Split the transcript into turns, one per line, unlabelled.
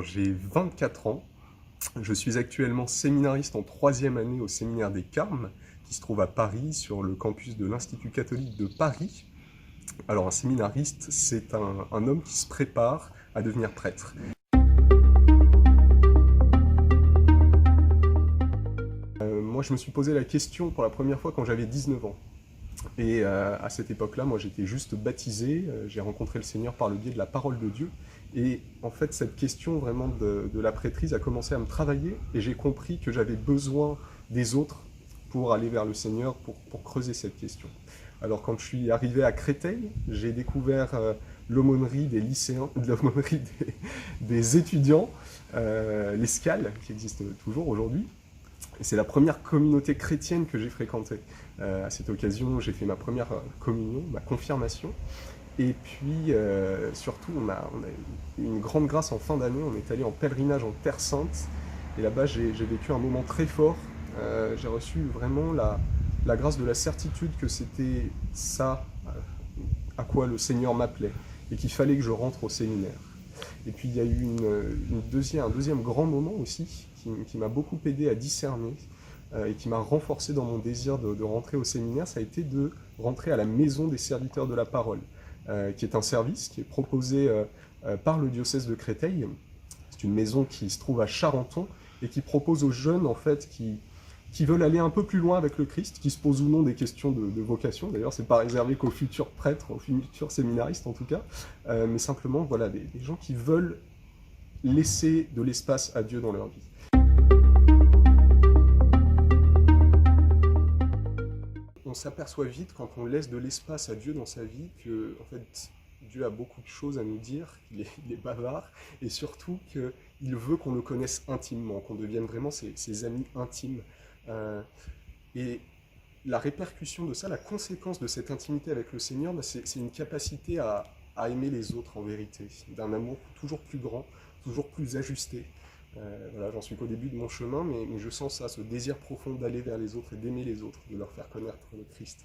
j'ai 24 ans. Je suis actuellement séminariste en 3e année au séminaire des Carmes, qui se trouve à Paris, sur le campus de l'Institut catholique de Paris. Alors un séminariste, c'est un homme qui se prépare à devenir prêtre. Moi, je me suis posé la question pour la première fois quand j'avais 19 ans. Et à cette époque-là, moi j'étais juste baptisé, j'ai rencontré le Seigneur par le biais de la parole de Dieu. Et en fait, cette question vraiment de la prêtrise a commencé à me travailler et j'ai compris que j'avais besoin des autres pour aller vers le Seigneur, pour creuser cette question. Alors quand je suis arrivé à Créteil, j'ai découvert l'aumônerie des lycéens, l'aumônerie des étudiants, l'Escale, qui existe toujours aujourd'hui. Et c'est la première communauté chrétienne que j'ai fréquentée. À cette occasion, j'ai fait ma première communion, ma confirmation. Et puis, surtout, on a eu une grande grâce en fin d'année. On est allé en pèlerinage en Terre Sainte. Et là-bas, j'ai vécu un moment très fort. J'ai reçu vraiment la grâce de la certitude que c'était ça à quoi le Seigneur m'appelait. Et qu'il fallait que je rentre au séminaire. Et puis, il y a eu un deuxième grand moment aussi, qui m'a beaucoup aidé à discerner et qui m'a renforcé dans mon désir de rentrer au séminaire, ça a été de rentrer à la maison des serviteurs de la parole, qui est un service qui est proposé par le diocèse de Créteil. C'est une maison qui se trouve à Charenton et qui propose aux jeunes en fait qui veulent aller un peu plus loin avec le Christ, qui se posent ou non des questions de vocation. D'ailleurs, c'est pas réservé qu'aux futurs prêtres, aux futurs séminaristes en tout cas, mais simplement voilà des gens qui veulent laisser de l'espace à Dieu dans leur vie. On s'aperçoit vite, quand on laisse de l'espace à Dieu dans sa vie, que en fait, Dieu a beaucoup de choses à nous dire, il est bavard, et surtout qu'il veut qu'on le connaisse intimement, qu'on devienne vraiment ses amis intimes. Et la répercussion de ça, la conséquence de cette intimité avec le Seigneur, c'est une capacité à aimer les autres en vérité, d'un amour toujours plus grand, toujours plus ajusté. Voilà, j'en suis qu'au début de mon chemin, mais je sens ça, ce désir profond d'aller vers les autres et d'aimer les autres, de leur faire connaître le Christ.